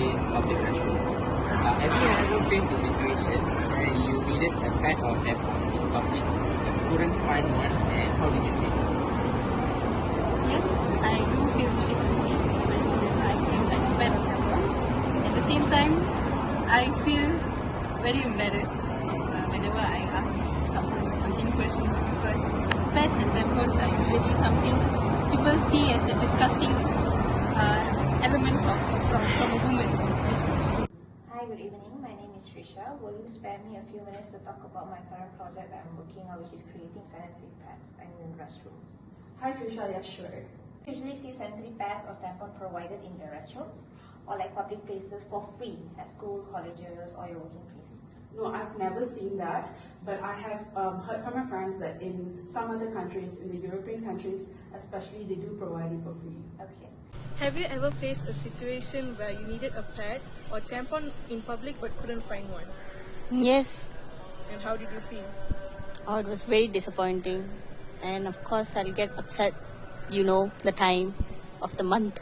in public restrooms. Have you ever faced a situation where you needed a pad or tampon in public but couldn't find one, and how did you feel? Yes, I do feel difficulties when I couldn't find a pad or tampons. At the same time, I feel very embarrassed whenever I ask something personal, because pads and tampons are usually something people see as a disgusting elements from a woman. Hi, good evening. My name is Trisha. Will you spare me a few minutes to talk about my current project that I'm working on, which is creating sanitary pads in restrooms? Hi Trisha, yeah sure. Usually see sanitary pads or tampon provided in the restrooms or like public places for free at school, colleges, or your working place. No, I've never seen that, but I have heard from my friends that in some other countries, in the European countries especially, they do provide it for free. Okay. Have you ever faced a situation where you needed a pad or tampon in public but couldn't find one? Yes. And how did you feel? Oh, it was very disappointing. And of course, I'll get upset, the time of the month.